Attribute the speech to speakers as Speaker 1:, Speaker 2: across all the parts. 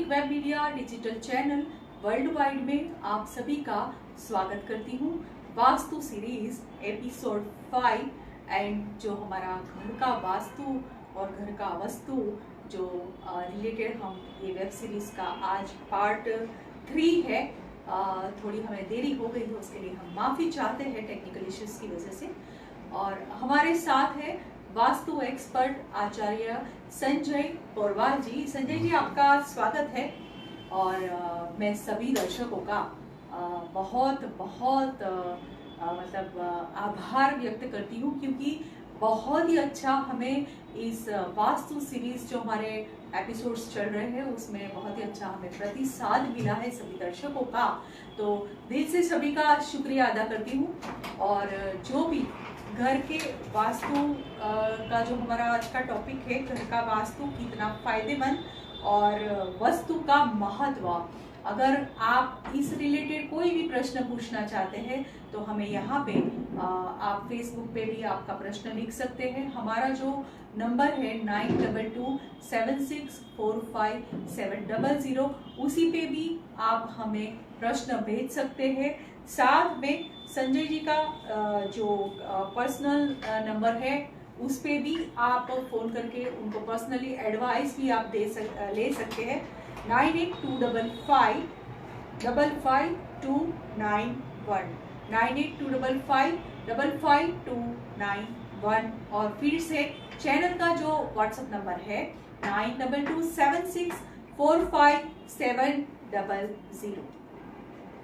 Speaker 1: Web media digital channel world wide में आप सभी का स्वागत करती हूँ। वास्तु सीरीज एपिसोड 5 एंड जो हमारा घर का वास्तु और घर का वस्तु जो रिलेटेड हम ये वेब सीरीज का आज पार्ट 3 है। थोड़ी हमें देरी हो गई तो उसके लिए हम माफ़ी चाहते हैं टेक्निकल इश्यूज की वजह से। और हमारे साथ है वास्तु एक्सपर्ट आचार्य संजय पोरवाल जी। संजय जी, आपका स्वागत है। और मैं सभी दर्शकों का बहुत बहुत आभार व्यक्त करती हूँ, क्योंकि बहुत ही अच्छा हमें इस वास्तु सीरीज जो हमारे एपिसोड्स चल रहे हैं उसमें बहुत ही अच्छा हमें प्रतिसाद मिला है सभी दर्शकों का। तो दिल से सभी का शुक्रिया अदा करती हूँ। और जो भी घर के वास्तु का जो हमारा आज का टॉपिक है, घर का वास्तु कितना फायदेमंद और वस्तु का महत्व, अगर आप इस रिलेटेड कोई भी प्रश्न पूछना चाहते हैं तो हमें यहाँ पे आप फेसबुक पे भी आपका प्रश्न लिख सकते हैं। हमारा जो नंबर है 9227645700, उसी पे भी आप हमें प्रश्न भेज सकते हैं। साथ में संजय जी का जो पर्सनल नंबर है उस पे भी आप फोन करके उनको पर्सनली एडवाइस भी आप ले सकते हैं। 9825555291 9825555291। और फिर से चैनल का जो व्हाट्सएप नंबर है 9227645700।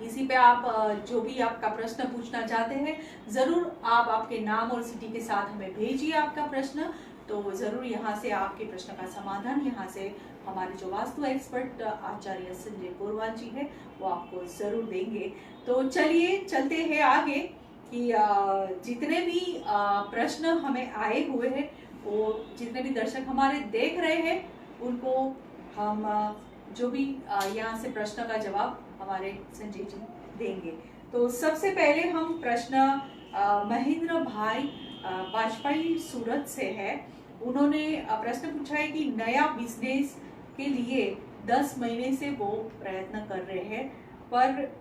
Speaker 1: इसी पे आप जो भी आपका प्रश्न पूछना चाहते हैं जरूर आप आपके नाम और सिटी के साथ हमें भेजिए आपका प्रश्न। तो जरूर यहाँ से आपके प्रश्न का समाधान यहाँ से हमारे जो वास्तु एक्सपर्ट आचार्य संजय पोरवाल जी है वो आपको जरूर देंगे। तो चलिए चलते हैं आगे कि जितने भी प्रश्न हमें आए हुए हैं, वो जितने भी दर्शक हमारे देख रहे हैं उनको हम जो भी यहाँ से प्रश्न का जवाब हमारे संजय जी देंगे। तो सबसे पहले हम प्रश्न महेंद्र भाई वाजपेयी सूरत से है। उन्होंने प्रश्न पूछा है कि नया बिजनेस के लिए 10 महीने से वो प्रयत्न कर रहे हैं पर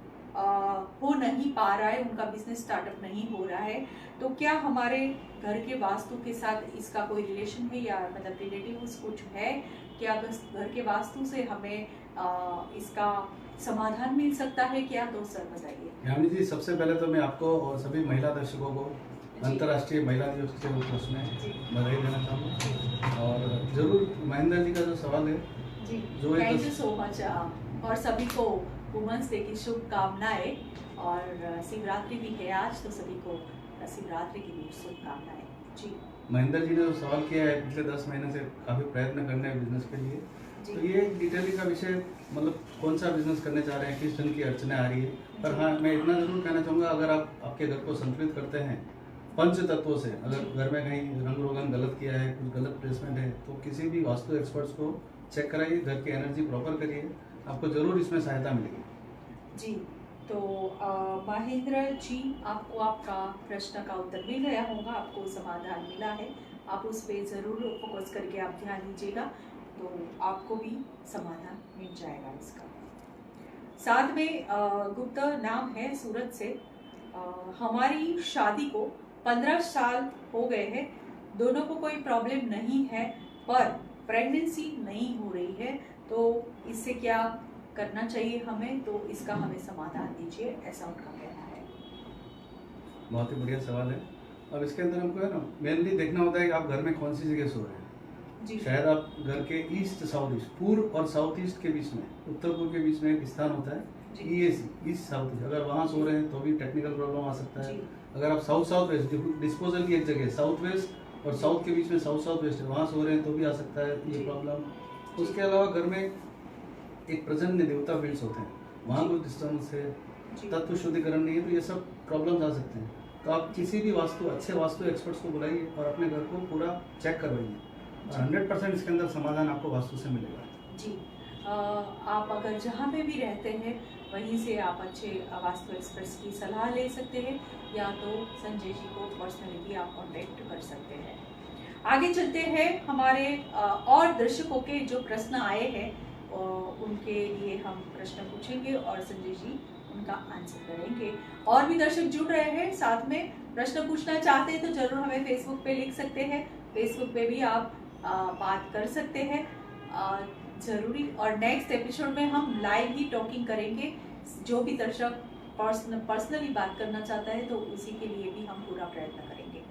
Speaker 1: हो नहीं पा रहा है, उनका बिजनेस स्टार्टअप नहीं हो रहा है। तो क्या हमारे घर के वास्तु के साथ इसका कोई रिलेशन है या मतलब रिलेटिव कुछ है क्या? घर के वास्तु से हमें इसका समाधान मिल सकता है क्या? तो सर बताइए।
Speaker 2: यामिनी जी, सबसे पहले तो मैं आपको और सभी महिला दर्शकों को अंतर्राष्ट्रीय महिला दिवस के उसमें बधाई देना चाहूँगा। और जरूर महेंद्र जी का जो सवाल है
Speaker 1: जी,
Speaker 2: जो
Speaker 1: थैंक यू सो मच। और सभी को वुमेंस डे की शुभकामनाएं। और शिवरात्रि भी है आज, तो सभी को शिवरात्रि की भी शुभकामनाएं। जी,
Speaker 2: महेंद्र जी ने जो सवाल किया है पिछले 10 महीने से काफ़ी प्रयत्न करने हैं बिजनेस के लिए, तो ये डिटेलिंग का विषय मतलब कौन सा बिजनेस करने चाह रहे हैं, किस ढंग की अड़चने आ रही है। पर हाँ, मैं इतना जरूर कहना चाहूँगा, अगर आप आपके घर को संतुलित करते हैं पंच तत्वों से, अगर घर में कहीं रंग रोगन गलत किया है, कुछ गलत प्लेसमेंट है, तो किसी भी वास्तु एक्सपर्ट्स को चेक कराइए, घर की एनर्जी प्रॉपर करिए, आपको जरूर इसमें सहायता मिलेगी।
Speaker 1: जी, तो महेंद्र जी, आपको आपका प्रश्न का उत्तर मिल गया होगा, आपको समाधान मिला है। आप उस पर जरूर फोकस करके आप ध्यान दीजिएगा, तो आपको भी समाधान मिल जाएगा इसका। साथ में गुप्ता नाम है सूरत से। हमारी शादी को 15 साल हो गए हैं, दोनों को कोई प्रॉब्लम नहीं है पर प्रेगनेंसी नहीं हो रही है, तो इससे क्या करना चाहिए हमें? तो इसका हमें समाधान दीजिए, ऐसा उनका कहना है।
Speaker 2: बहुत ही बढ़िया सवाल है। अब इसके अंदर हमको है ना मेनली देखना होता है कि आप घर में कौन सी जगह सो रहे हैं।
Speaker 1: जी,
Speaker 2: शायद आप घर के ईस्ट साउथ ईस्ट, पूर्व और साउथ ईस्ट के बीच में, उत्तर पूर्व के बीच में एक स्थान होता है ईएसी, ईस्ट साउथ ईस्ट। अगर वहाँ सो रहे हैं तो भी टेक्निकल प्रॉब्लम आ सकता है। अगर आप साउथ साउथ वेस्ट, डिस्पोजल की एक जगह साउथ वेस्ट और साउथ के बीच में साउथ साउथ वेस्ट है, वहाँ सो रहे हैं तो भी आ सकता है ये प्रॉब्लम। उसके अलावा घर में एक प्रजन्य देवता फील्ड्स होते हैं, वहाँ कुछ डिस्टर्बेंस है, तत्व शुद्धिकरण नहीं है, तो ये सब प्रॉब्लम्स आ सकते हैं। तो आप किसी भी अच्छे वास्तु एक्सपर्ट्स को बुलाइए और अपने घर को पूरा चेक करवाइए, और 100% इसके अंदर समाधान आपको वास्तु से मिलेगा।
Speaker 1: जी, आप अगर जहाँ पे भी रहते हैं वहीं से आप अच्छे वास्तु एक्सपर्ट्स की सलाह ले सकते हैं, या तो संजय जी को पर्सनली भी आप कॉन्टेक्ट कर सकते हैं। आगे चलते हैं, हमारे और दर्शकों के जो प्रश्न आए हैं उनके लिए हम प्रश्न पूछेंगे और संजय जी उनका आंसर करेंगे। और भी दर्शक जुड़ रहे हैं, साथ में प्रश्न पूछना चाहते हैं तो जरूर हमें फेसबुक पे लिख सकते हैं, फेसबुक पे भी आप बात कर सकते हैं जरूरी। और नेक्स्ट एपिसोड में हम लाइव ही टॉकिंग करेंगे, जो भी दर्शक पर्सनली बात करना चाहता है तो उसी के लिए भी हम पूरा प्रयत्न करेंगे।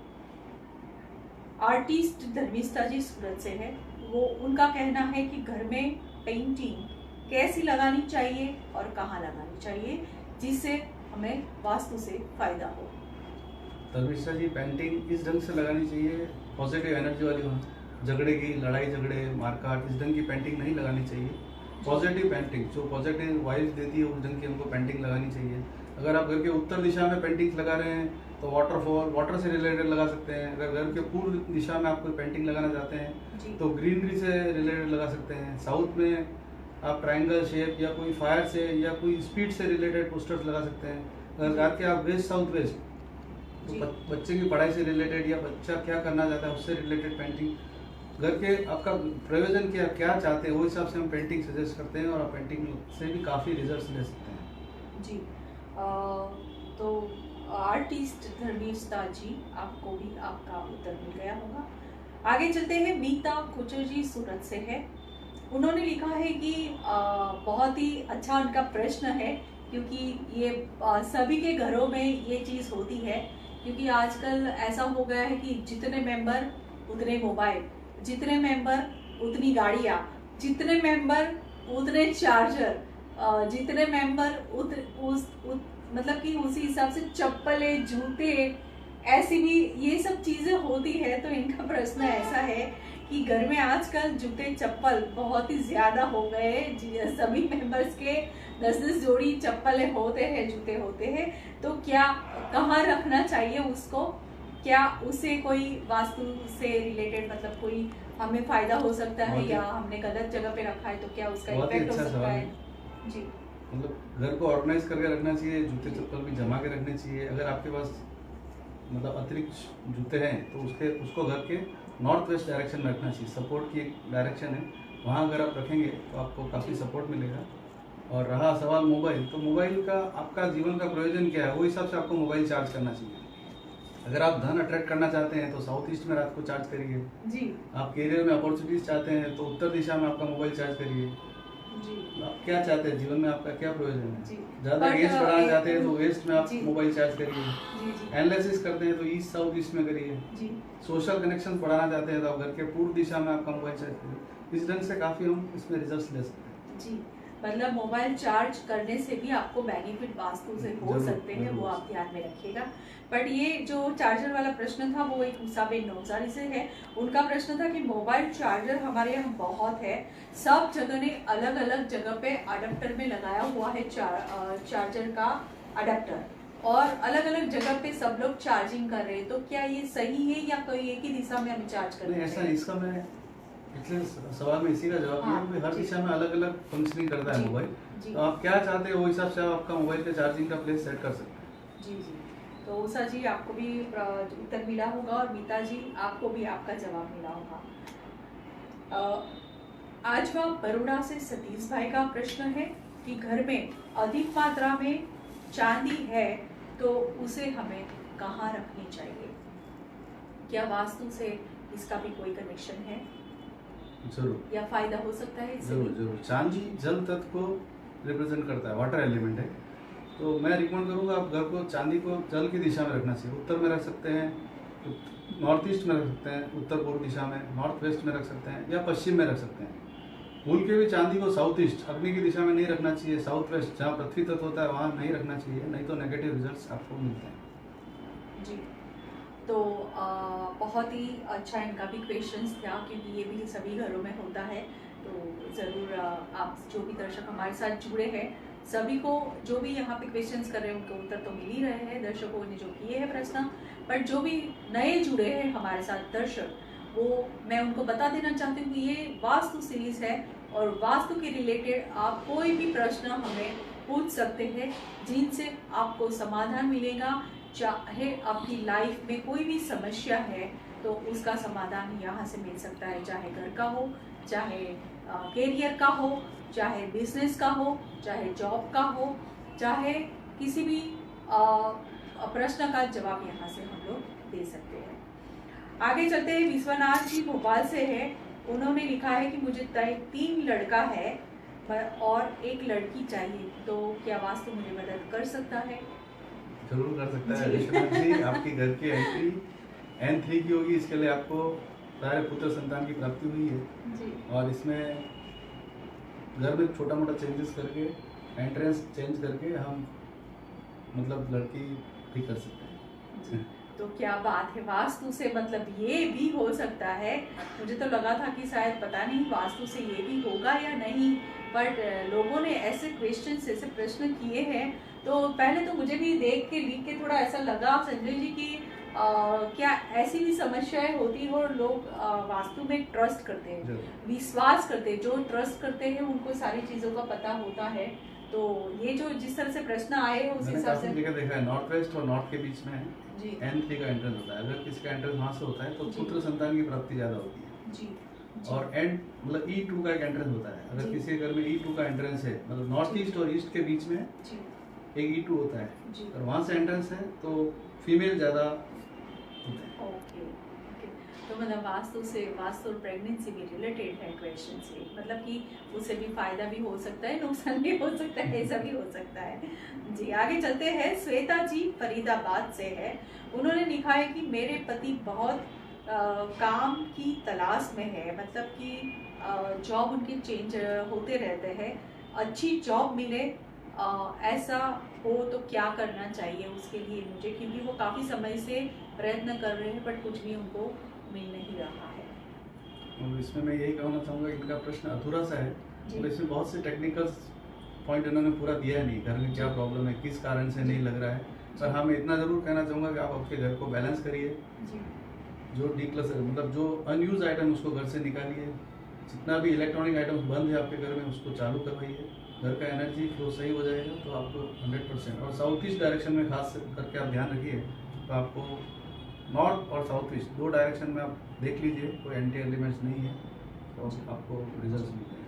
Speaker 1: आर्टिस्ट धर्मिष्ठा जी सूरत से है, वो उनका कहना है कि घर में पेंटिंग कैसी लगानी चाहिए और कहाँ लगानी चाहिए जिससे हमें वास्तु से फायदा हो।
Speaker 2: धर्मिष्ठा जी, पेंटिंग इस ढंग से लगानी चाहिए, पॉजिटिव एनर्जी वाली हो, झगड़े की, लड़ाई झगड़े, मारकाट, इस ढंग की पेंटिंग नहीं लगानी चाहिए। पॉजिटिव पेंटिंग जो पॉजिटिव वाइब्स देती है उस ढंग की हमको पेंटिंग लगानी चाहिए। अगर आप घर के उत्तर दिशा में पेंटिंग्स लगा रहे हैं तो वाटरफॉल, वाटर से रिलेटेड लगा सकते हैं। अगर घर के पूर्व दिशा में आप कोई पेंटिंग लगाना चाहते हैं तो ग्रीनरी से रिलेटेड लगा सकते हैं। साउथ में आप ट्रायंगल शेप या कोई फायर से या कोई स्पीड से रिलेटेड पोस्टर्स लगा सकते हैं। अगर घर के आप वेस्ट साउथ वेस्ट तो बच्चे की पढ़ाई से रिलेटेड या बच्चा क्या करना चाहता है उससे रिलेटेड पेंटिंग, घर के आपका प्रयोजन क्या चाहते हैं वो हिसाब से हम पेंटिंग सजेस्ट करते हैं और आप पेंटिंग से भी काफ़ी रिजल्ट्स ले सकते हैं।
Speaker 1: जी तो आर्टिस्ट धर्मिष्ठा जी, आपको भी आपका उत्तर मिल गया होगा। आगे चलते हैं, मीता कुचर जी सूरत से है, उन्होंने लिखा है कि बहुत ही अच्छा उनका प्रश्न है क्योंकि ये सभी के घरों में ये चीज़ होती है, क्योंकि आजकल ऐसा हो गया है कि जितने मेंबर उतने मोबाइल, जितने मेंबर उतनी गाड़ियाँ, जितने मेंबर उतने चार्जर, जितने मेंबर मतलब कि उसी हिसाब से चप्पलें, जूते, ऐसी भी ये सब चीज़ें होती है। तो इनका प्रश्न ऐसा है कि घर में आजकल जूते चप्पल बहुत ही ज़्यादा हो गए, सभी मेंबर्स के 10-10 जोड़ी चप्पलें होते हैं, जूते होते हैं, तो क्या कहाँ रखना चाहिए उसको, क्या उसे कोई वास्तु से रिलेटेड मतलब कोई हमें फायदा हो सकता है या हमने गलत जगह पे रखा है तो क्या उसका इफेक्ट हो सकता है? जी,
Speaker 2: मतलब घर को ऑर्गेनाइज करके रखना चाहिए, जूते चप्पल भी जमा के रखने चाहिए। अगर आपके पास मतलब अतिरिक्त जूते हैं तो उसको घर के नॉर्थ वेस्ट डायरेक्शन में रखना चाहिए। सपोर्ट की एक डायरेक्शन है, वहाँ अगर आप रखेंगे तो आपको काफ़ी सपोर्ट मिलेगा। और रहा सवाल मोबाइल, तो मोबाइल का आपका जीवन का प्रयोजन क्या है वो हिसाब से आपको मोबाइल चार्ज करना चाहिए। अगर आप धन अट्रैक्ट करना चाहते हैं तो साउथ ईस्ट में रात को चार्ज करिए जी। आप करियर में अपॉर्चुनिटीज चाहते हैं तो उत्तर दिशा में आपका मोबाइल चार्ज करिए जी। आप क्या चाहते हैं जीवन में, आपका क्या प्रयोजन है? ज्यादा एज बढ़ाना चाहते हैं तो वेस्ट में आप मोबाइल चार्ज करिए। एनालिसिस करते हैं तो ईस्ट साउथ ईस्ट में करिए। सोशल कनेक्शन बढ़ाना चाहते हैं तो आप घर के पूर्व दिशा में आपका मोबाइल चार्ज करिए। इस ढंग से काफी हम इसमें रिजल्ट ले सकते हैं
Speaker 1: जी। मतलब मोबाइल चार्ज करने से भी आपको बेनिफिट वास्तु से हो सकते हैं, वो आप ध्यान में रखिएगा। बट ये जो चार्जर वाला प्रश्न था वो एक मुसाबे नौजारी से है, उनका प्रश्न था कि मोबाइल चार्जर हमारे यहाँ बहुत है, सब जगह ने अलग अलग जगह पे अडेप्टर में लगाया हुआ है चार्जर का अडेप्टर, और अलग अलग जगह पे सब लोग चार्जिंग कर रहे हैं, तो क्या ये सही है या कोई एक ही दिशा में हमें चार्ज करना है?
Speaker 2: ऐसा इसका मैं पिछले सवाल में इसी का जवाब दिया कि हर दिशा में अलग अलग फंक्शनिंग करता है मोबाइल, तो आप क्या चाहते हैं वो हिसाब से आप आपका मोबाइल के चार्जिंग का प्लेस सेट कर सकते हैं
Speaker 1: जी जी। तो उषा जी आपको भी उत्तर मिला होगा और मीता जी आपको भी आपका जवाब मिला होगा। आजवा बरोड़ा से सतीश भाई का प्रश्न है कि घर में अधिक मात्रा में चांदी है तो उसे हमें कहाँ रखनी चाहिए, क्या वास्तु से इसका भी कोई कनेक्शन है?
Speaker 2: जरूर, या
Speaker 1: फायदा हो सकता है?
Speaker 2: जरूर। चांदी जल तत्व को रिप्रेजेंट करता है, वाटर एलिमेंट है, तो मैं रिकमेंड करूंगा आप घर को चांदी को जल की दिशा में रखना चाहिए। उत्तर में रख सकते हैं, नॉर्थ ईस्ट में रख सकते हैं, उत्तर पूर्व दिशा में, नॉर्थ वेस्ट में रख सकते हैं या पश्चिम में रख सकते हैं। भूल के भी चांदी को साउथ ईस्ट अग्नि की दिशा में नहीं रखना चाहिए, साउथ वेस्ट जहाँ पृथ्वी तत्व होता है वहाँ नहीं रखना चाहिए, नहीं तो नेगेटिव रिजल्ट्स आपको मिलते हैं
Speaker 1: जी। तो बहुत ही अच्छा इनका भी क्वेश्चंस था क्योंकि ये भी सभी घरों में होता है, तो ज़रूर आप जो भी दर्शक हमारे साथ जुड़े हैं सभी को जो भी यहाँ पे क्वेश्चंस कर रहे हैं उनके उत्तर तो मिल ही रहे हैं, दर्शकों ने जो किए हैं प्रश्न, बट जो भी नए जुड़े हैं हमारे साथ दर्शक, वो मैं उनको बता देना चाहती हूँ कि ये वास्तु सीरीज है और वास्तु के रिलेटेड आप कोई भी प्रश्न हमें पूछ सकते हैं जिनसे आपको समाधान मिलेगा। चाहे आपकी लाइफ में कोई भी समस्या है तो उसका समाधान यहाँ से मिल सकता है, चाहे घर का हो चाहे कैरियर का हो, चाहे बिजनेस का हो, चाहे जॉब का हो, चाहे किसी भी प्रश्न का जवाब यहाँ से हम लोग दे सकते हैं। आगे चलते हैं, विश्वनाथ जी भोपाल से है। उन्होंने लिखा है कि मुझे 3 लड़का है और 1 लड़की चाहिए, तो क्या वास्तु मुझे मदद कर सकता है?
Speaker 2: जरूर कर सकता है विश्वनाथ जी। आपके घर की एंट्री N3 की होगी, इसके लिए आपको सारे पुत्र संतान की प्राप्ति हुई है
Speaker 1: जी।
Speaker 2: और इसमें घर में छोटा मोटा चेंजेस करके, एंट्रेंस चेंज करके हम मतलब लड़की भी कर सकते हैं
Speaker 1: जी। तो क्या बात है, वास्तु से मतलब ये भी हो सकता है। मुझे तो लगा था कि शायद पता नहीं वास्तु से ये भी होगा या नहीं, बट लोगों ने ऐसे क्वेश्चन ऐसे प्रश्न किए हैं, तो पहले तो मुझे भी देख के लिख के थोड़ा ऐसा लगा संजय जी कि क्या ऐसी भी समस्याएं होती हैं और लोग वास्तु में ट्रस्ट करते हैं, विश्वास करते हैं। जो ट्रस्ट करते हैं उनको सारी चीज़ों का पता होता है। तो ये जो जिस तरह से प्रश्न आए उस हिसाब से
Speaker 2: देखा है, नॉर्थ वेस्ट और नॉर्थ के बीच में
Speaker 1: जी
Speaker 2: N3 का एंट्रेंस होता है। अगर किसी का एंट्रेंस वहाँ से होता है तो पुत्र संतान की प्राप्ति ज़्यादा होती है
Speaker 1: जी।
Speaker 2: और मतलब E2 का एक एंट्रेंस होता है। अगर किसी घर में E2 का एंट्रेंस है, मतलब नॉर्थ ईस्ट और ईस्ट के बीच में एक E2 होता है और वहाँ से एंट्रेंस है तो फीमेल ज़्यादा होता है।
Speaker 1: ओके, तो मतलब वास्तु और प्रेगनेंसी भी रिलेटेड है क्वेश्चन से, मतलब कि उससे भी फायदा भी हो सकता है, नुकसान भी हो सकता है, ऐसा भी हो सकता है जी। आगे चलते हैं, श्वेता जी फरीदाबाद से है। उन्होंने लिखा है कि मेरे पति बहुत काम की तलाश में है, मतलब कि जॉब उनके चेंज होते रहते हैं, अच्छी जॉब मिले ऐसा हो तो क्या करना चाहिए उसके लिए मुझे, क्योंकि वो काफ़ी समय से प्रयत्न कर रहे हैं बट कुछ भी उनको मिल नहीं रहा है।
Speaker 2: और इसमें मैं यही कहना चाहूँगा कि इनका प्रश्न अधूरा सा है और इसमें बहुत से टेक्निकल पॉइंट इन्होंने पूरा दिया नहीं, घर में क्या प्रॉब्लम है, किस कारण से नहीं लग रहा है। पर हाँ, मैं इतना ज़रूर कहना चाहूँगा कि आप आपके घर को बैलेंस करिए, जो डीक्लटर मतलब जो अनयूज आइटम उसको घर से निकालिए, जितना भी इलेक्ट्रॉनिक आइटम्स बंद है आपके घर में उसको चालू करवाइए, घर का एनर्जी फ्लो सही हो जाएगा तो आपको 100%। और साउथ ईस्ट डायरेक्शन में खास करके आप ध्यान रखिए, तो आपको नॉर्थ और साउथ ईस्ट 2 डायरेक्शन में आप देख लीजिए, कोई एंटी एलिमेंट्स नहीं है तो आपको रिजल्ट मिल जाएंगे।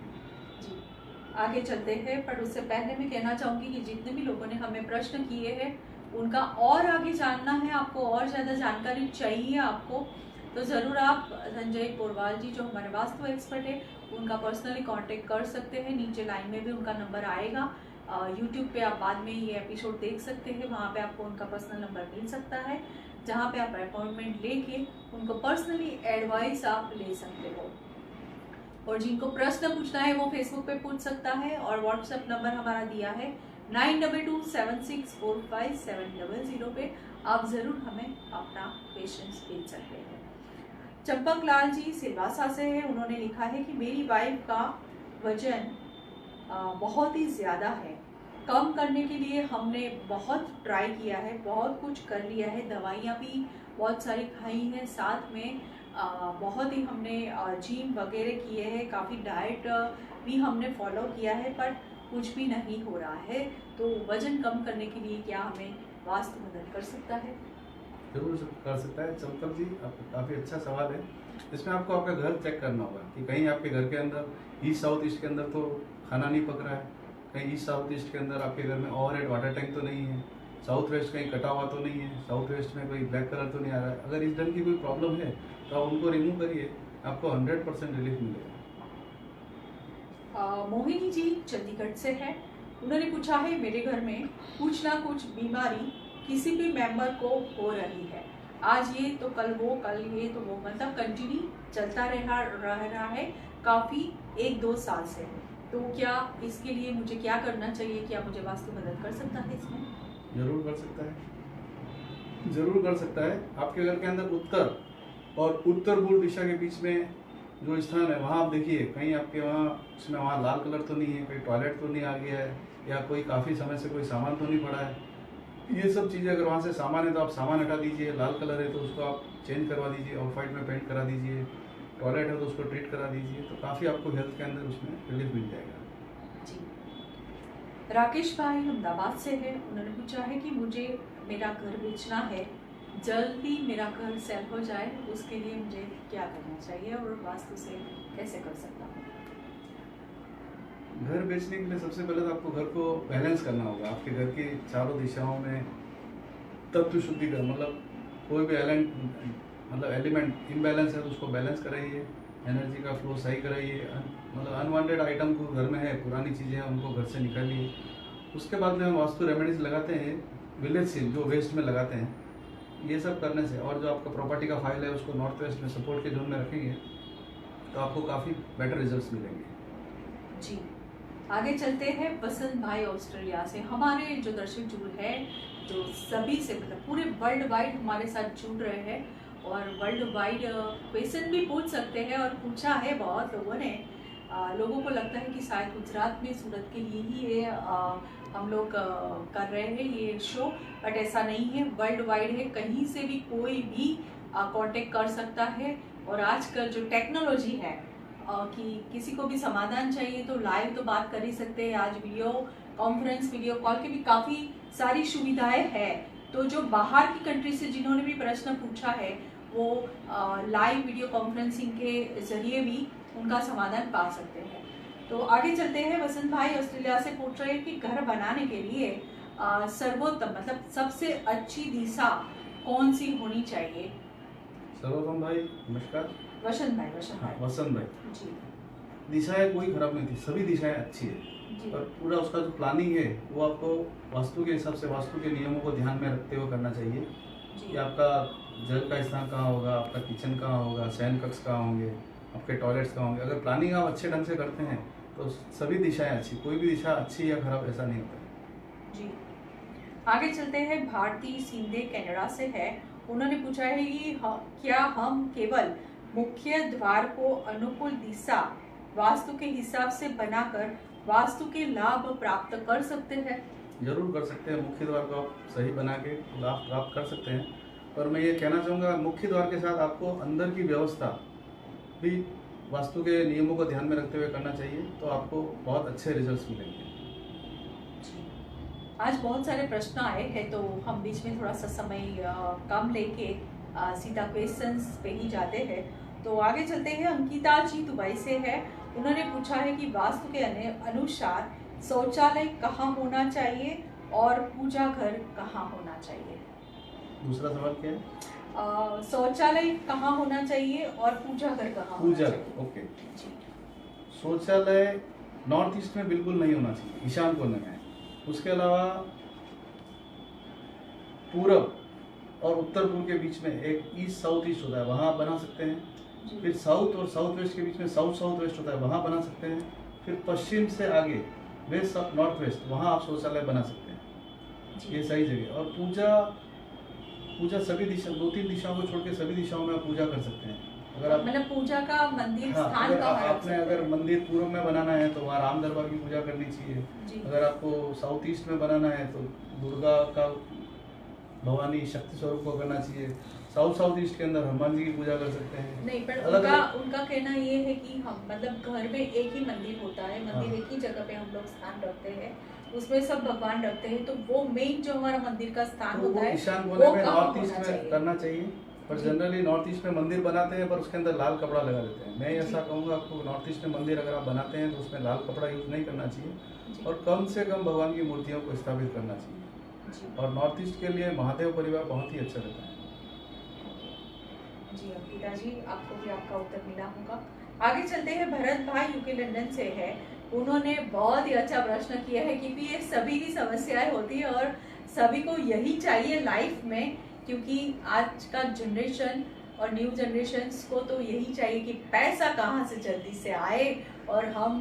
Speaker 1: आगे चलते हैं, पर उससे पहले मैं कहना चाहूँगी कि जितने भी लोगों ने हमें प्रश्न किए हैं उनका और आगे जानना है, आपको और ज़्यादा जानकारी चाहिए आपको, तो ज़रूर आप संजय पोरवाल जी जो हमारे वास्तु एक्सपर्ट है उनका पर्सनली कांटेक्ट कर सकते हैं। नीचे लाइन में भी उनका नंबर आएगा, यूट्यूब पे आप बाद में ये एपिसोड देख सकते हैं, वहाँ पे आपको उनका पर्सनल नंबर मिल सकता है, जहाँ पे आप अपॉइंटमेंट लेके उनको पर्सनली एडवाइस आप ले सकते हो। और जिनको प्रश्न पूछना है वो फेसबुक पे पूछ सकता है और व्हाट्सएप नंबर हमारा दिया है 9227645700 पे, आप ज़रूर हमें अपना क्वेश्चंस भेज सकते हैं। चंपक लाल जी सिलवासा से है, उन्होंने लिखा है कि मेरी वाइफ का वजन बहुत ही ज़्यादा है, कम करने के लिए हमने बहुत ट्राई किया है, बहुत कुछ कर लिया है, दवाइयाँ भी बहुत सारी खाई हैं, साथ में बहुत ही हमने जिम वगैरह किए हैं, काफ़ी डाइट भी हमने फॉलो किया है, पर कुछ भी नहीं हो रहा है। तो वजन कम करने के लिए क्या हमें वास्तु मदद कर सकता है?
Speaker 2: जरूर कर सकता है चंपक जी, आपका काफ़ी अच्छा सवाल है। इसमें आपको आपका घर चेक करना होगा कि कहीं आपके घर के अंदर ईस्ट साउथ ईस्ट के अंदर तो खाना नहीं पक रहा है, कहीं ईस्ट साउथ ईस्ट के अंदर आपके घर में ओवरहेड वाटर टैंक तो नहीं है, साउथ वेस्ट कहीं कटा हुआ तो नहीं है, साउथ वेस्ट में कोई ब्लैक कलर तो नहीं आ रहा है। अगर इस ढंग की कोई प्रॉब्लम है तो आप उनको रिमूव करिए, आपको 100% रिलीफ मिलेगा।
Speaker 1: मोहिनी जी चंडीगढ़ से है, उन्होंने पूछा है मेरे घर में कुछ ना कुछ बीमारी किसी भी मेंबर को हो रही है, आज ये तो कल वो, कल ये तो वो, मतलब कंटिन्यू चलता रहा है काफ़ी 1-2 साल से। तो क्या इसके लिए मुझे क्या करना चाहिए, क्या मुझे वास्तु मदद कर सकता है इसमें?
Speaker 2: जरूर कर सकता है, जरूर कर सकता है। आपके घर के अंदर उत्तर और उत्तर पूर्व दिशा के बीच में जो स्थान है वहाँ आप देखिए, कहीं आपके वहाँ लाल कलर तो नहीं है, कोई टॉयलेट तो नहीं आ गया है, या कोई काफ़ी समय से कोई सामान तो नहीं पड़ा है। ये सब चीज़ें अगर वहाँ से सामान है तो आप सामान हटा दीजिए, लाल कलर है तो उसको आप चेंज करवा दीजिए, ऑफ वाइट में पेंट करा दीजिए, टॉयलेट है तो उसको ट्रीट करा दीजिए, तो काफ़ी आपको हेल्थ के अंदर उसमें रिलीफ मिल जाएगा।
Speaker 1: जी। राकेश भाई अहमदाबाद से है, उन्होंने पूछा है कि मुझे मेरा घर बेचना है, जल्दी मेरा घर सेल हो जाए, उसके लिए मुझे क्या करना चाहिए और वास्तु से कैसे कर सकता हूँ?
Speaker 2: घर बेचने के लिए सबसे पहले तो आपको घर को बैलेंस करना होगा। आपके घर की चारों दिशाओं में तत्व शुद्धिकरण, मतलब कोई भी एलिमेंट इम्बैलेंस है तो उसको बैलेंस कराइए, एनर्जी का फ्लो सही कराइए। मतलब अनवांटेड आइटम को घर में है, पुरानी चीज़ें हैं, उनको घर से निकालिए। उसके बाद में हम वास्तु रेमेडीज लगाते हैं, विलेज सील जो वेस्ट में लगाते हैं। ये सब करने से, और जो आपका प्रॉपर्टी का फाइल है उसको नॉर्थ वेस्ट में सपोर्ट के जोन में रखेंगे तो आपको काफ़ी बेटर रिजल्ट्स मिलेंगे।
Speaker 1: जी, आगे चलते हैं। वसंत भाई ऑस्ट्रेलिया से हमारे जो दर्शक जुड़ है, जो सभी से मतलब पूरे वर्ल्ड वाइड हमारे साथ जुड़ रहे हैं और वर्ल्ड वाइड क्वेश्चन भी पूछ सकते हैं और पूछा है बहुत लोगों ने। लोगों को लगता है कि शायद गुजरात में, सूरत के लिए ही ये हम लोग कर रहे हैं ये शो, बट ऐसा नहीं है, वर्ल्ड वाइड है, कहीं से भी कोई भी कांटेक्ट कर सकता है। और आजकल जो टेक्नोलॉजी है कि किसी को भी समाधान चाहिए तो लाइव तो बात कर ही सकते हैं। आज वीडियो कॉन्फ्रेंस, वीडियो कॉल की भी काफ़ी सारी सुविधाएं हैं। तो जो बाहर की कंट्री से जिन्होंने भी प्रश्न पूछा है वो लाइव वीडियो कॉन्फ्रेंसिंग के जरिए भी उनका समाधान पा सकते हैं। तो आगे चलते हैं। वसंत भाई ऑस्ट्रेलिया से पूछ रहे हैं कि घर बनाने के लिए सर्वोत्तम मतलब सबसे अच्छी दिशा कौन सी होनी चाहिए?
Speaker 2: सर्वोत्तम भाई नमस्कार।
Speaker 1: वसंत भाई
Speaker 2: वसंत भाई
Speaker 1: जी,
Speaker 2: दिशाएं कोई खराब नहीं थी, सभी दिशाएं अच्छी है।
Speaker 1: जी।
Speaker 2: पर पूरा उसका जो प्लानिंग है वो आपको वास्तु के हिसाब से, वास्तु के नियमों को ध्यान में रखते हुए करना चाहिए कि आपका जल का स्थान कहाँ होगा, आपका किचन कहाँ होगा, शयन कक्ष कहाँ होंगे, आपके टॉयलेट्स कहाँ होंगे। अगर प्लानिंग आप अच्छे ढंग से करते हैं तो सभी दिशाएं अच्छी, कोई भी दिशा अच्छी या खराब ऐसा नहीं होता
Speaker 1: जी। आगे चलते हैं। भारती सिंधे कनाडा से है, उन्होंने पूछा है कि क्या हम केवल मुख्य द्वार को अनुकूल दिशा वास्तु के हिसाब से बनाकर वास्तु के लाभ प्राप्त कर सकते हैं?
Speaker 2: जरूर कर सकते हैं, मुख्य द्वार को आप सही बना के लाभ प्राप्त कर सकते हैं। पर मैं ये कहना चाहूँगा मुख्य द्वार के साथ आपको अंदर की व्यवस्था भी वास्तु के नियमों को ध्यान में रखते हुए करना चाहिए, तो आपको बहुत अच्छे रिजल्ट्स मिलेंगे।
Speaker 1: आज बहुत सारे प्रश्न आए हैं तो हम बीच में थोड़ा सा समय कम लेके सीधा क्वेश्चंस पे ही जाते हैं। तो आगे चलते हैं। अंकिता जी दुबई से है, उन्होंने पूछा है कि वास्तु के अनुसार शौचालय कहाँ होना चाहिए और पूजा घर कहाँ होना चाहिए?
Speaker 2: दूसरा सवाल क्या है?
Speaker 1: शौचालय कहाँ होना चाहिए और पूजा घर कहाँ होना चाहिए?
Speaker 2: ओके। शौचालय नॉर्थ ईस्ट में बिल्कुल नहीं होना चाहिए, ईशान कोने में। उसके अलावा पूरब और उत्तर पूर्व के बीच में एक ईस्ट साउथ ईस्ट होता है, वहाँ आप बना सकते हैं। फिर साउथ और साउथ वेस्ट के बीच में साउथ साउथ वेस्ट होता है, वहाँ बना सकते हैं। फिर पश्चिम से आगे वेस्ट नॉर्थ वेस्ट, वहाँ आप शौचालय बना सकते हैं। ये सही जगह। और पूजा सभी दिशा, 2-3 दिशाओं को छोड़ के सभी दिशाओं में आप पूजा कर सकते हैं। अगर आप
Speaker 1: मतलब पूजा का मंदिर स्थान
Speaker 2: अगर
Speaker 1: कहाँ
Speaker 2: आपने अगर मंदिर पूर्व में बनाना है तो वहाँ राम दरबार की पूजा करनी चाहिए। अगर आपको साउथ ईस्ट में बनाना है तो दुर्गा का, भवानी शक्ति स्वरूप को करना चाहिए। साउथ ईस्ट के अंदर हनुमान जी की पूजा कर सकते हैं।
Speaker 1: नहीं, पर उनका कहना ये है कि हम मतलब घर में एक ही मंदिर होता है, मंदिर एक ही जगह पे हम लोग स्थान रखते हैं, उसमें सब भगवान रखते हैं, तो वो मेन जो हमारा मंदिर का स्थान होता है
Speaker 2: ईशान कोने में नॉर्थ ईस्ट में करना चाहिए। पर जनरली नॉर्थ ईस्ट में मंदिर बनाते हैं पर उसके अंदर लाल कपड़ा लगा देते हैं। मैं ऐसा कहूँगा आपको नॉर्थ ईस्ट में मंदिर अगर आप बनाते हैं तो उसमें लाल कपड़ा यूज नहीं करना चाहिए और कम से कम भगवान की मूर्तियों को स्थापित करना चाहिए। और नॉर्थ ईस्ट के लिए महादेव परिवार बहुत ही अच्छा रहता है।
Speaker 1: जी अंकिता जी, आपको भी आपका उत्तर मिला होगा। आगे चलते हैं। भरत भाई यूके लंदन से है, उन्होंने बहुत ही अच्छा प्रश्न किया है क्योंकि ये सभी की समस्याएं होती है और सभी को यही चाहिए लाइफ में, क्योंकि आज का जनरेशन और न्यू जनरेशन्स को तो यही चाहिए कि पैसा कहाँ से जल्दी से आए और हम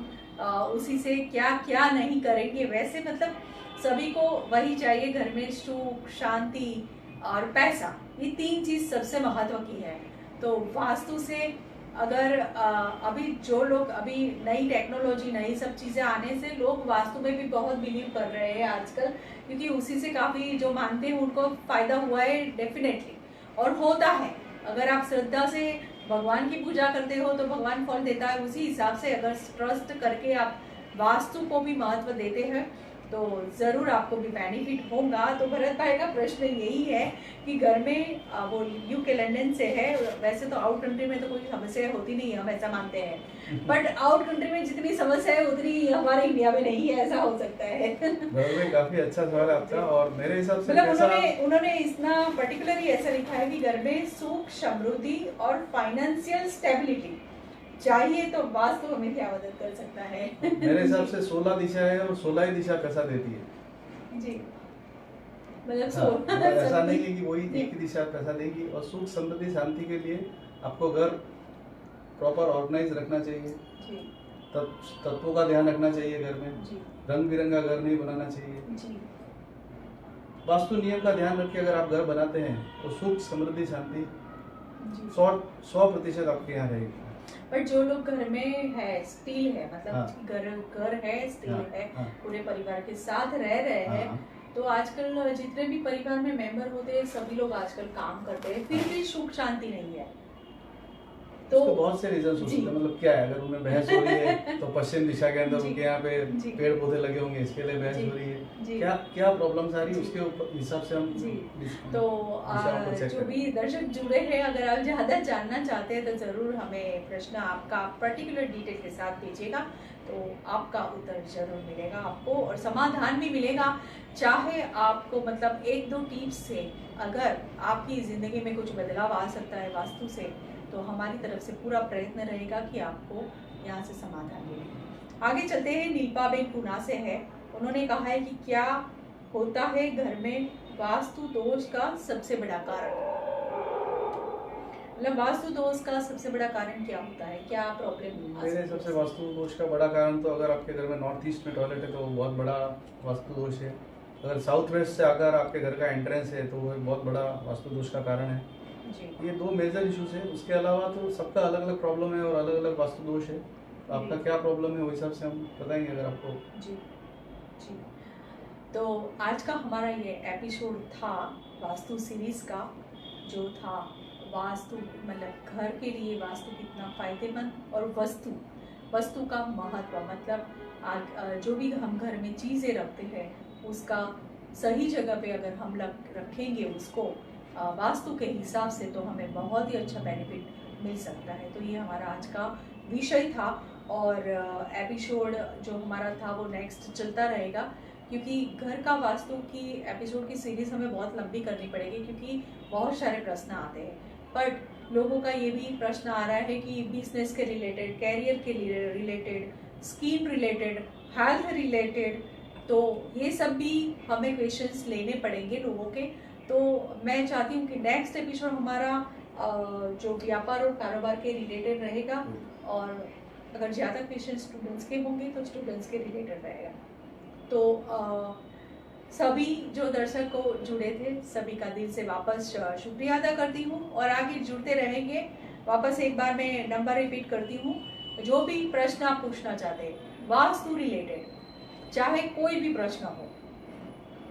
Speaker 1: उसी से क्या क्या नहीं करेंगे। वैसे मतलब सभी को वही चाहिए, घर में सुख शांति और पैसा, ये 3 चीज सबसे महत्व की है। तो वास्तु से अगर अभी जो लोग अभी नई टेक्नोलॉजी नई सब चीज़ें आने से लोग वास्तु में भी बहुत बिलीव कर रहे हैं आजकल, क्योंकि उसी से काफ़ी जो मानते हैं उनको फ़ायदा हुआ है डेफिनेटली, और होता है। अगर आप श्रद्धा से भगवान की पूजा करते हो तो भगवान फल देता है, उसी हिसाब से अगर ट्रस्ट करके आप वास्तु को भी महत्व देते हैं तो ज़रूर आपको भी बेनिफिट होगा। तो भरत भाई का प्रश्न यही है कि घर में वो यूके लंदन से है, वैसे तो आउट कंट्री में तो कोई समस्या होती नहीं है, हम ऐसा मानते हैं, बट आउट कंट्री में जितनी समस्या है उतनी हमारे इंडिया में नहीं है, ऐसा हो सकता है।
Speaker 2: काफी अच्छा सवाल है आपका। और मेरे हिसाब से
Speaker 1: मतलब उन्होंने इतना पर्टिकुलरली ऐसा लिखा है कि घर में सुख, समृद्धि और फाइनेंशियल स्टेबिलिटी चाहिए, तो वास्तु हमें क्या मदद कर सकता है?
Speaker 2: मेरे हिसाब से 16 दिशा है और 16 ही दिशा पैसा देती है
Speaker 1: जी। मतलब
Speaker 2: हाँ, ऐसा नहीं है कि वही एक ही दिशा पैसा देगी। और सुख, समृद्धि, शांति के लिए आपको घर प्रॉपर ऑर्गेनाइज रखना चाहिए
Speaker 1: जी।
Speaker 2: तत्वों का ध्यान रखना चाहिए घर में जी। रंग बिरंगा घर नहीं बनाना चाहिए
Speaker 1: जी।
Speaker 2: वास्तु नियम का ध्यान रख के अगर आप घर बनाते हैं तो सुख, समृद्धि, शांति 100% आपके यहाँ रहेगी।
Speaker 1: बट जो लोग घर में है, स्टील है, मतलब
Speaker 2: हाँ।
Speaker 1: घर है, स्टील
Speaker 2: हाँ।
Speaker 1: है,
Speaker 2: हाँ।
Speaker 1: पूरे परिवार के साथ रह रहे हैं,
Speaker 2: हाँ।
Speaker 1: तो आजकल जितने भी परिवार में मेंबर होते हैं सभी लोग आजकल काम करते हैं, फिर भी सुख शांति नहीं है।
Speaker 2: तो बहुत से रीजन हो सकते हैं। मतलब क्या है, अगर उनमें बहस हो रही है तो पश्चिम दिशा के अंदर उनके यहाँ पे पेड़ पौधे लगे होंगे, इसके लिए बहस हो रही है। क्या क्या प्रॉब्लम्स आ रही है उसके हिसाब से हम
Speaker 1: तो जो भी दर्शक जुड़े हैं, अगर आप ज्यादा जानना चाहते हैं तो जरूर हमें प्रश्न आपका पर्टिकुलर डिटेल के साथ भेजिएगा, तो आपका उत्तर जरूर मिलेगा आपको और समाधान भी मिलेगा। चाहे आपको मतलब 1-2 टिप्स से अगर आपकी जिंदगी में कुछ बदलाव आ सकता है वास्तु से, तो हमारी तरफ से पूरा प्रयत्न रहेगा कि आपको यहाँ से समाधान मिले। आगे चलते हैं, नीलपा बेन पुना से है। उन्होंने कहा है कि क्या होता है घर में वास्तु दोष का सबसे बड़ा कारण? मतलब वास्तु दोष का सबसे बड़ा कारण क्या होता है, क्या प्रॉब्लम?
Speaker 2: मेरे सबसे वास्तु दोष का बड़ा कारण तो अगर आपके घर में नॉर्थ ईस्ट में टॉयलेट है तो बहुत बड़ा वास्तु दोष है। अगर साउथ वेस्ट से अगर आपके घर का एंट्रेंस है तो वो बहुत बड़ा वास्तु दोष का कारण है जी। ये 2 मेजर इश्यूज है। उसके अलावा तो सबका अलग अलग प्रॉब्लम है और अलग अलग वास्तु दोष है। तो आपका क्या प्रॉब्लम है वो हिसाब से हम बताएंगे अगर आपको।
Speaker 1: जी जी। तो आज का हमारा ये एपिसोड था वास्तु सीरीज का, जो था वास्तु मतलब घर के लिए वास्तु कितना फायदेमंद और वस्तु का महत्व, मतलब जो भी हम घर में चीज़ें रखते हैं उसका सही जगह पे अगर हम रखेंगे उसको वास्तु के हिसाब से, तो हमें बहुत ही अच्छा बेनिफिट मिल सकता है। तो ये हमारा आज का विषय था और एपिसोड जो हमारा था वो नेक्स्ट चलता रहेगा, क्योंकि घर का वास्तु की एपिसोड की सीरीज हमें बहुत लंबी करनी पड़ेगी क्योंकि बहुत सारे प्रश्न आते हैं। बट लोगों का ये भी प्रश्न आ रहा है कि बिजनेस के रिलेटेड, कैरियर के related, scheme related, health related, तो ये सब भी हमें क्वेश्चंस लेने पड़ेंगे लोगों के। तो मैं चाहती हूँ कि नेक्स्ट एपिसोड हमारा जो व्यापार और कारोबार के रिलेटेड रहेगा और अगर ज़्यादा क्वेश्चन स्टूडेंट्स के होंगे तो स्टूडेंट्स के रिलेटेड रहेगा। तो सभी जो दर्शक को जुड़े थे सभी का दिल से वापस शुक्रिया अदा करती हूँ और आगे जुड़ते रहेंगे। वापस एक बार मैं नंबर रिपीट करती हूँ, जो भी प्रश्न आप पूछना चाहते हैं वास्तु रिलेटेड, चाहे कोई भी प्रश्न हो,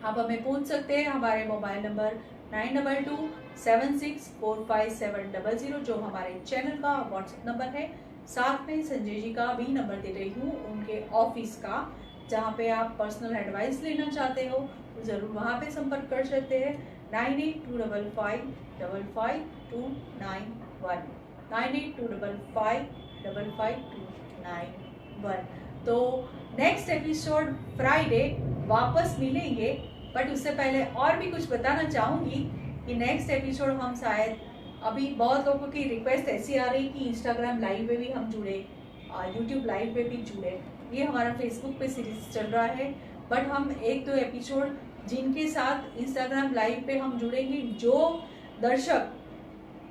Speaker 1: आप हमें पूछ सकते हैं। हमारे मोबाइल नंबर 9227645700 जो हमारे चैनल का व्हाट्सएप नंबर है। साथ में संजय जी का भी नंबर दे रही हूँ, उनके ऑफिस का, जहाँ पे आप पर्सनल एडवाइस लेना चाहते हो तो ज़रूर वहाँ पे संपर्क कर सकते हैं। 9825555291 9825555291। तो नेक्स्ट एपिसोड फ्राइडे वापस मिलेंगे, बट उससे पहले और भी कुछ बताना चाहूँगी कि नेक्स्ट एपिसोड हम शायद, अभी बहुत लोगों की रिक्वेस्ट ऐसी आ रही कि इंस्टाग्राम लाइव पे भी हम जुड़े, यूट्यूब लाइव पे भी जुड़े। ये हमारा फेसबुक पे सीरीज चल रहा है, बट हम 1-2 एपिसोड जिनके साथ इंस्टाग्राम लाइव पे हम जुड़ेंगे, जो दर्शक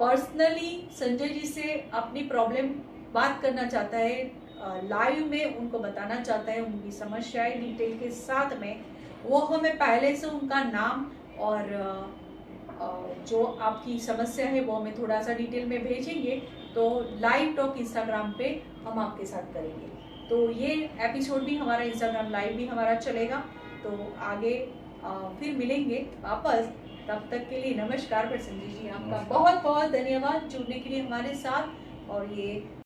Speaker 1: पर्सनली संजय जी से अपनी प्रॉब्लम बात करना चाहता है, लाइव में उनको बताना चाहता है उनकी समस्याएं डिटेल के साथ में, वो हमें पहले से उनका नाम और जो आपकी समस्या है वो हमें थोड़ा सा डिटेल में भेजेंगे, तो लाइव टॉक इंस्टाग्राम पे हम आपके साथ करेंगे। तो ये एपिसोड भी हमारा इंस्टाग्राम लाइव भी हमारा चलेगा। तो आगे फिर मिलेंगे वापस, तब तक के लिए नमस्कार। पर संजय जी आपका बहुत बहुत धन्यवाद जुड़ने के लिए हमारे साथ, और ये